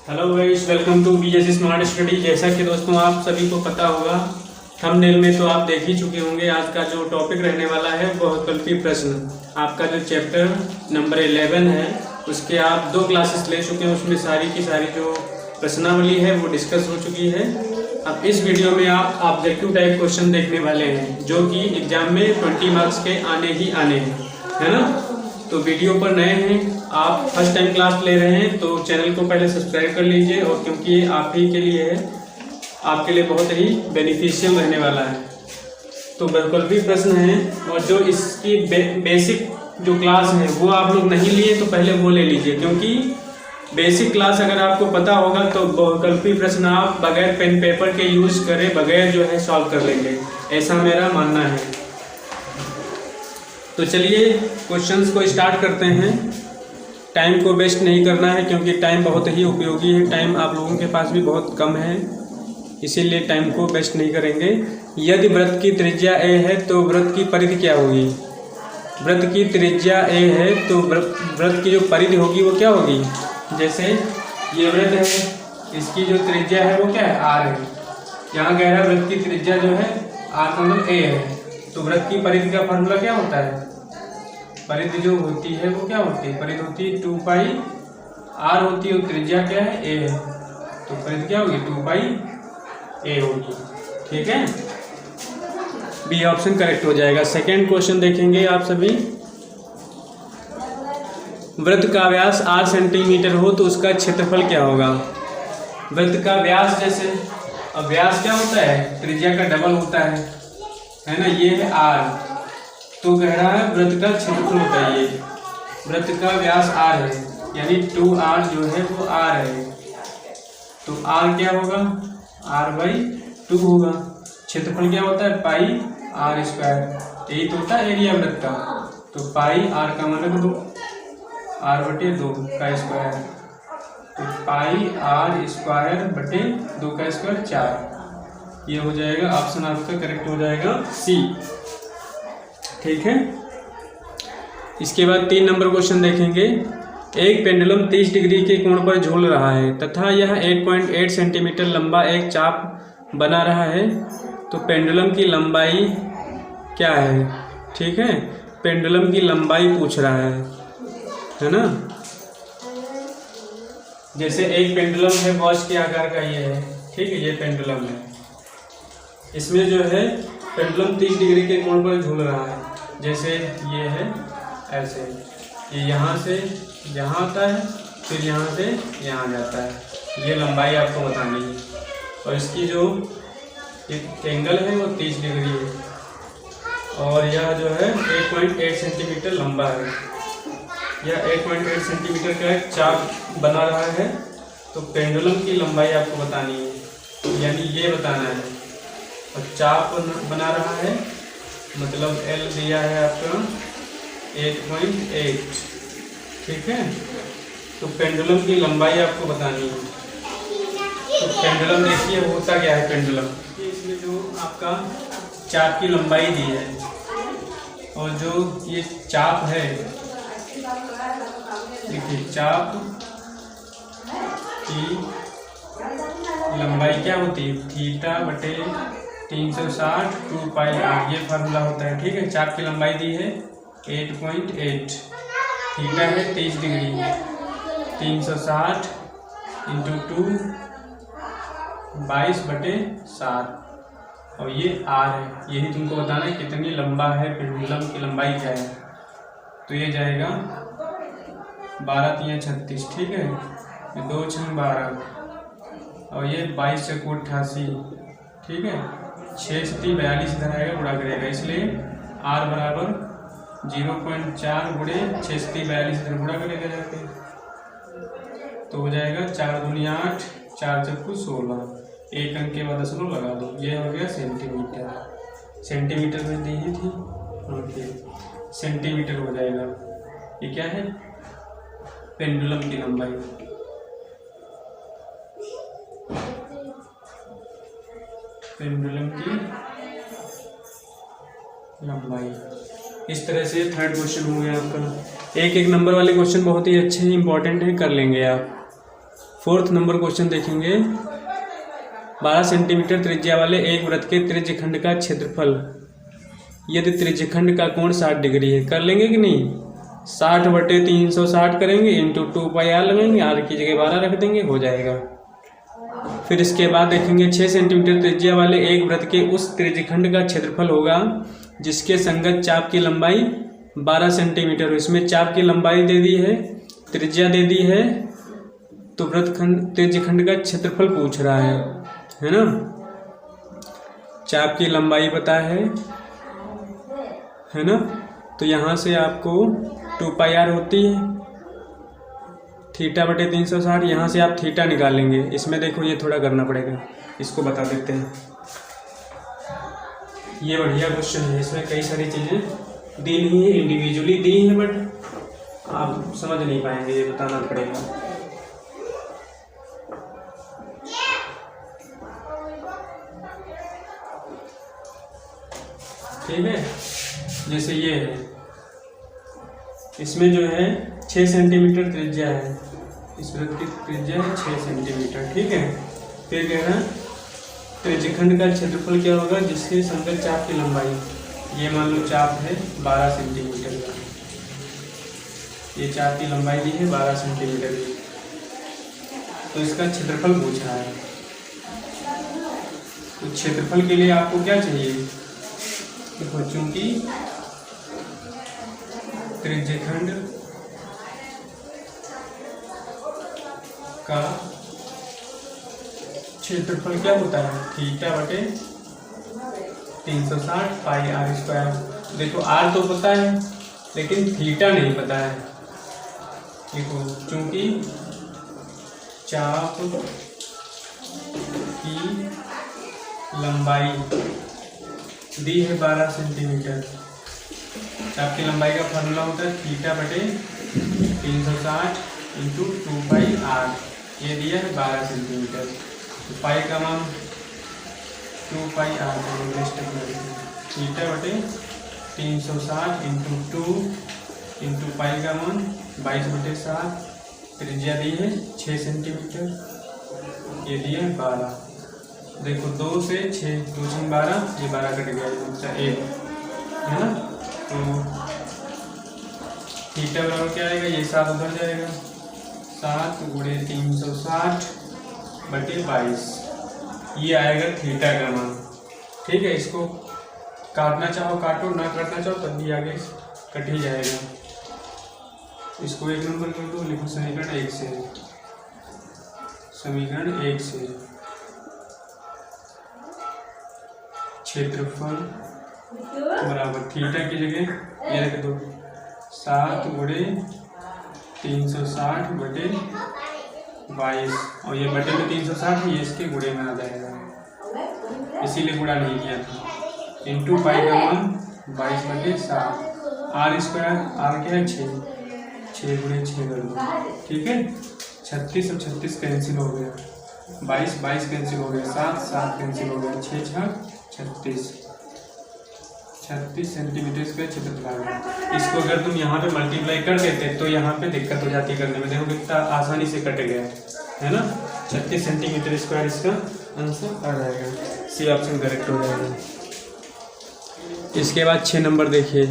Hello guys, welcome to BSc smart study. जैसा कि दोस्तों आप सभी को पता होगा, थंबनेल में तो आप देख ही चुके होंगे। आज का जो टॉपिक रहने वाला है बहुविकल्पी प्रश्न। आपका जो चैप्टर नंबर 11 है उसके आप 2 क्लासेस ले चुके हैं। उसमें सारी की सारी जो प्रश्नावली है वो डिस्कस हो चुकी है। अब इस वीडियो में आप ऑब्जेक्टिव टाइप क्वेश्चन देखने वाले हैं जो कि एग्जाम में 20 मार्क्स के आने ही आने हैं, है ना। तो वीडियो पर नए हैं, आप फर्स्ट टाइम क्लास ले रहे हैं तो चैनल को पहले सब्सक्राइब कर लीजिए, और क्योंकि ये आप ही के लिए है, आपके लिए बहुत ही बेनिफिशियल रहने वाला है। तो बहुविकल्पी प्रश्न है, और जो इसकी बेसिक जो क्लास है वो आप लोग नहीं लिए तो पहले वो ले लीजिए, क्योंकि बेसिक क्लास अगर आपको पता होगा तो बहुविकल्पी प्रश्न आप बगैर पेन पेपर के यूज करे बगैर जो है सॉल्व कर लेंगे, ऐसा मेरा मानना है। तो चलिए क्वेश्चंस को स्टार्ट करते हैं। टाइम को वेस्ट नहीं करना है क्योंकि टाइम बहुत ही उपयोगी है। टाइम आप लोगों के पास भी बहुत कम है, इसीलिए टाइम को वेस्ट नहीं करेंगे। यदि वृत्त की त्रिज्या a है तो वृत्त की परिधि क्या होगी? वृत्त की त्रिज्या a है तो वृत्त की जो परिधि होगी वो क्या होगी? जैसे ये वृत्त है, इसकी जो त्रिज्या है वो क्या है? r है। यहाँ कह रहा है वृत्त की त्रिज्या जो है r का मतलब a है, तो वृत्त की परिधि का फॉर्मूला क्या होता है? परिधि जो होती है वो क्या होती है? परिधि होती है 2 पाई r होती है, और त्रिज्या क्या है? a है, तो परिधि क्या होगी? 2 पाई a होगी। ठीक है, बी ऑप्शन करेक्ट हो जाएगा। सेकेंड क्वेश्चन देखेंगे आप सभी। वृत्त का व्यास 8 सेंटीमीटर हो तो उसका क्षेत्रफल क्या होगा? वृत्त का व्यास, जैसे अब व्यास क्या होता है? त्रिज्या का डबल होता है ना। ये है r, तो कह रहा है वृत्त का क्षेत्रफल होता है ये। वृत्त का व्यास r है, यानी 2r जो है वो r है, तो r क्या होगा? r/2 होगा। क्षेत्रफल क्या होता है? पाई r स्क्वायर, यही तो होता है एरिया वृत्त का। तो पाई r का मतलब 2, r/2 का स्क्वायर, तो पाई r स्क्वायर बटे 2 का स्क्वायर 4। ये हो जाएगा ऑप्शन आपका करेक्ट हो जाएगा सी। ठीक है, इसके बाद 3 नंबर क्वेश्चन देखेंगे। एक पेंडुलम 30 डिग्री के कोण पर झूल रहा है तथा यह 8.8 सेंटीमीटर लंबा एक चाप बना रहा है, तो पेंडुलम की लंबाई क्या है? ठीक है, पेंडुलम की लंबाई पूछ रहा है ना। जैसे एक पेंडुलम है वॉच के आकार का, ये है, ठीक है, ये पेंडुलम है। इसमें जो है पेंडुलम 30 डिग्री के कोण पर झूल रहा है। जैसे ये है ऐसे, ये यहाँ से यहाँ आता है, फिर यहाँ से यहाँ जाता है। ये लंबाई आपको बतानी है, और इसकी जो एक एंगल है वो 30 डिग्री है, और यह जो है 8.8 सेंटीमीटर लंबा है। यह 8.8 सेंटीमीटर का एक चाप बना रहा है, तो पेंडुलम की लंबाई आपको बतानी है, यानी ये बताना है। और चाप बना रहा है, मतलब L दिया है आपका 8.8। ठीक है, तो पेंडुलम की लंबाई आपको बतानी है। तो पेंडुलम देखिए होता क्या है पेंडुलम, इसमें जो आपका चाप की लंबाई दी है, और जो ये चाप है, देखिए चाप की लंबाई क्या होती है? थीटा बटे 360 2 पाई r, ये फार्मूला होता है। ठीक है, चाप की लंबाई दी है 8.8, थीटा है 30 डिग्री, 360 × 2 22/7, और ये r है। यही तुमको बताना है कितनी लंबा है, पेंडुलम की लंबाई क्या है। तो ये जाएगा 12 × 36, ठीक है, 2 × 12, और ये 22 × 88, ठीक है, 6 × 42 इधर आएगा, गुणा करेगा, इसलिए r बराबर 0.4 गुणे 6 × 42 इधर गुणा करेगा जाके, तो हो जाएगा 4 दूनी 8, 4 चौको 16, एक अंक के बाद दशमलव लगा दो, ये हो गया सेंटीमीटर। सेंटीमीटर में दी ही थी, ओके, सेंटीमीटर हो जाएगा। ये क्या है? पेंडुलम की लंबाई। पेंडुलम की लंबाई। इस तरह से थर्ड क्वेश्चन हो गया आपका। एक एक नंबर वाले क्वेश्चन बहुत ही अच्छे इंपॉर्टेंट हैं, कर लेंगे आप। 4th नंबर क्वेश्चन देखेंगे। 12 सेंटीमीटर त्रिज्या वाले एक वृत्त के त्रिज्यखंड का क्षेत्रफल यदि त्रिज्यखंड का कोण 60 डिग्री है। कर लेंगे कि नहीं? 60/360 करेंगे, इंटू 2πr लगाएंगे, आर की जगह 12 रख देंगे, हो जाएगा। फिर इसके बाद देखेंगे 6 सेंटीमीटर त्रिज्या वाले एक वृत्त के उस त्रिज्यखंड का क्षेत्रफल होगा जिसके संगत चाप की लंबाई 12 सेंटीमीटर हो। इसमें चाप की लंबाई दे दी है, त्रिज्या दे दी है, तो वृत्तखंड त्रिज्यखंड का क्षेत्रफल पूछ रहा है ना। चाप की लंबाई पता है ना, तो यहाँ से आपको 2πr होती है θ/360। यहाँ से आप थीटा निकालेंगे। इसमें देखो ये थोड़ा करना पड़ेगा, इसको बता देते हैं। ये बढ़िया क्वेश्चन है, इसमें कई सारी चीज़ें दी नहीं है, इंडिविजुअली दी हैं, बट आप समझ नहीं पाएंगे, ये बताना पड़ेगा। ठीक है, जैसे ये है, इसमें जो है 6 सेंटीमीटर त्रिज्या है, इस वृत्त की त्रिज्या है 6 सेंटीमीटर। ठीक है, फिर कह रहा है त्रिज्यखंड का क्षेत्रफल क्या होगा जिसके संगत चाप की लंबाई, ये मान लो चाप है 12 सेंटीमीटर का, ये चाप की लंबाई दी है 12 सेंटीमीटर की, तो इसका क्षेत्रफल पूछा है। तो क्षेत्रफल के लिए आपको क्या चाहिए? देखो, चूंकि त्रिज्यखंड का क्षेत्रफल क्या होता है? θ/360 πr²। देखो r तो पता है लेकिन थीटा नहीं पता है। देखो, चूंकि चाप की लंबाई दी है 12 सेंटीमीटर, चाप की लंबाई का फार्मूला होता है θ/360 इंटू 2πr, ये दिया है 12 सेंटीमीटर, तो पाई का मान 2πr θ/360 इंटू 2 इंटू पाई का मान 22/7, त्रिज्या दी है 6 सेंटीमीटर, ये दिया है 12। देखो 2 से 6, 2 से 12, ये 12 कट गया, बचा 1 है ना। तो थीटा बराबर क्या आएगा? ये 7 उधर जाएगा, 7 × 360/22, ये आएगा थीटा का मान। ठीक है, इसको काटना चाहो काटो, ना काटना चाहो तब भी आगे कट ही जाएगा। इसको 1 नंबर कर दो, लिखो समीकरण 1 से, समीकरण 1 से क्षेत्रफल बराबर थीटा की जगह ये रख दो 7 × 360/22, और ये बटे में 360 है, ये इसके गुणे में आ जाएगा, इसीलिए गुणा नहीं किया था। इंटू पाई का मान 22/7, r², r क्या है 6, 6 × 6 कर दो। ठीक है, 36 और 36 कैंसिल हो गया, 22 कैंसिल हो गया, 7 कैंसिल हो गया, 6 36 सेंटीमीटर का क्षेत्रफल है। इसको अगर तुम यहाँ पे मल्टीप्लाई कर देते तो यहाँ पे दिक्कत हो जाती करने में। देखो कितना आसानी से कट गया है ना। 36 सेंटीमीटर स्क्वायर इसका आंसर आ जाएगा, सी ऑप्शन करेक्ट हो जाएगा। इसके बाद 6 नंबर देखिए,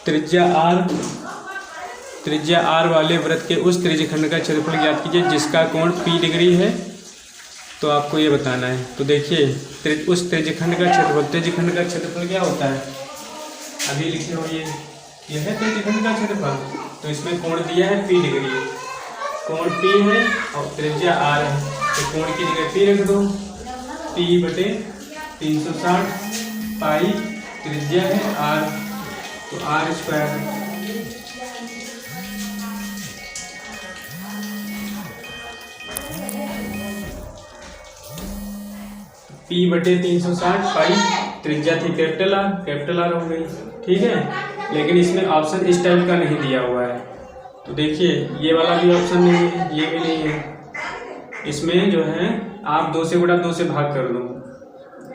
त्रिज्या r वाले वृत्त के उस त्रिज्यखंड का क्षेत्रफल ज्ञात कीजिए जिसका कोण P डिग्री है। तो आपको ये बताना है। तो देखिए उस त्रिज्यखंड का क्षेत्रफल क्या होता है, अभी लिखे हो ये है त्रिज्यखंड का क्षेत्रफल। तो इसमें कोण दिया है P डिग्री, कोण P है और त्रिज्या r है, तो कोण की जगह P रख दो, P/360 पाई, त्रिज्या है r, तो r²। P/360 पाई, त्रिज्या थी कैपिटल R हो गई। ठीक है, लेकिन इसमें ऑप्शन इस टाइप का नहीं दिया हुआ है। तो देखिए ये वाला भी ऑप्शन नहीं है, ये भी नहीं है। इसमें जो है आप 2 से गुणा 2 से भाग कर दो,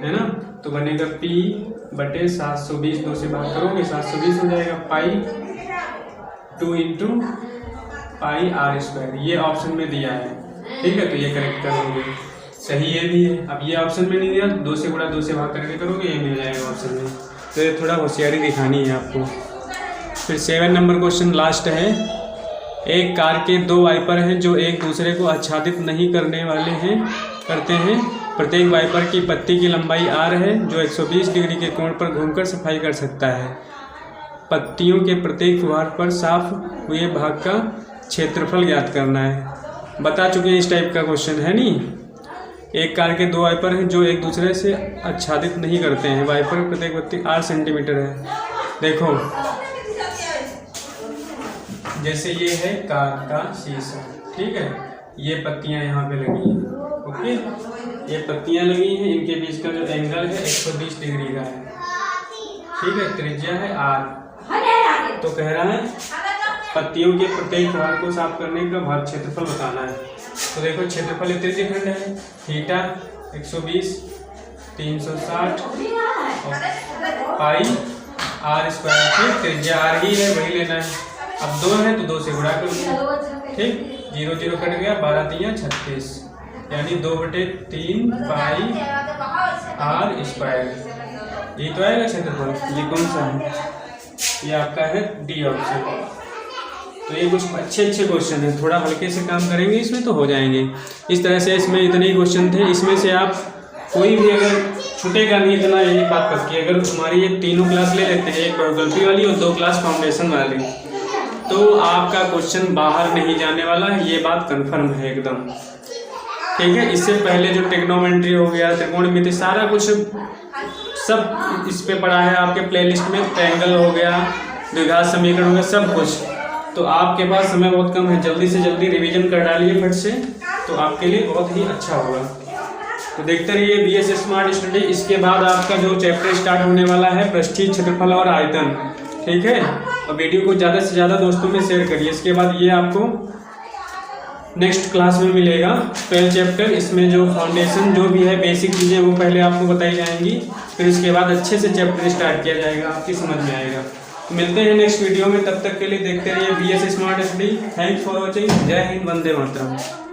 है ना। तो बनेगा P/720, 2 से भाग करोगे 720 हो जाएगा। पाई 2 × पाई आर स्क्वायर, ये ऑप्शन में दिया है। ठीक है, तो ये करेक्ट करोगे, सही ये भी है। अब ये ऑप्शन में नहीं दिया तो 2 से गुणा 2 से भाग करके करोगे, ये मिल जाएगा ऑप्शन में। तो ये थोड़ा होशियारी दिखानी है आपको। फिर 7 नंबर क्वेश्चन लास्ट है। एक कार के 2 वाइपर हैं जो एक दूसरे को आच्छादित नहीं करने वाले करते हैं। प्रत्येक वाइपर की पत्ती की लंबाई r है जो 120 डिग्री के कोण पर घूमकर सफाई कर सकता है। पत्तियों के प्रत्येक फुहार पर साफ हुए भाग का क्षेत्रफल ज्ञात करना है। बता चुके हैं, इस टाइप का क्वेश्चन है नहीं। एक कार के 2 वाइपर हैं जो एक दूसरे से आच्छादित नहीं करते हैं। वाइपर की प्रत्येक पत्ती 8 सेंटीमीटर है। देखो, जैसे ये है कार का शीशा, ठीक है, ये पत्तियां यहाँ पे लगी हैं, ओके, ये पत्तियां लगी हैं, इनके बीच का जो एंगल है 120 डिग्री का है, ठीक है, त्रिज्या है r। तो कह रहा है पत्तियों के प्रत्येक भाग को साफ करने का भाग क्षेत्रफल बताना है। तो देखो, क्षेत्रफल त्रिज्य खंड है, थीटा 120 360 और पाई आर स्क्वायर, ठीक, त्रिज्या r ही है, वही लेना है। अब 2 है तो 2 से गुणा कर दो, ठीक, 0 0 कट गया, 12 3 36, यानी 2/3 पाई आर स्क्वायर, ये तो आएगा क्षेत्रफल। ये कौन सा है? ये आपका है डी ऑप्शन। तो ये कुछ अच्छे क्वेश्चन है, थोड़ा हल्के से काम करेंगे इसमें तो हो जाएंगे। इस तरह से इसमें इतने ही क्वेश्चन थे। इसमें से आप कोई भी अगर छूटेगा नहीं, इतना यही बात पक्की। अगर तुम्हारी ये तीनों क्लास ले लेते हैं, एक बायोग्राफी वाली और 2 क्लास फाउंडेशन वाली, तो आपका क्वेश्चन बाहर नहीं जाने वाला है, ये बात कंफर्म है एकदम। ठीक है, इससे पहले जो ट्रिग्नोमेट्री हो गया, त्रिकोणमिति, सारा कुछ सब इस पे पढ़ा है आपके प्लेलिस्ट में। ट्रायंगल हो गया, द्विघात समीकरण हो गया, सब कुछ। तो आपके पास समय बहुत कम है, जल्दी से जल्दी रिवीजन कर डालिए फट से, तो आपके लिए बहुत ही अच्छा होगा। तो देखते रहिए BS स्मार्ट स्टडी। इसके बाद आपका जो चैप्टर स्टार्ट होने वाला है पृष्ठीय क्षेत्रफल और आयतन, ठीक है, और वीडियो को ज़्यादा से ज़्यादा दोस्तों में शेयर करिए। इसके बाद ये आपको नेक्स्ट क्लास में मिलेगा 12 चैप्टर। इसमें जो फाउंडेशन जो भी है, बेसिक चीज़ें, वो पहले आपको बताई जाएंगी, फिर उसके बाद अच्छे से चैप्टर स्टार्ट किया जाएगा, आपकी समझ में आएगा। मिलते हैं नेक्स्ट वीडियो में, तब तक के लिए देखते रहिए BS smart study. Thanks for watching. जय हिंद, वंदे मातरम।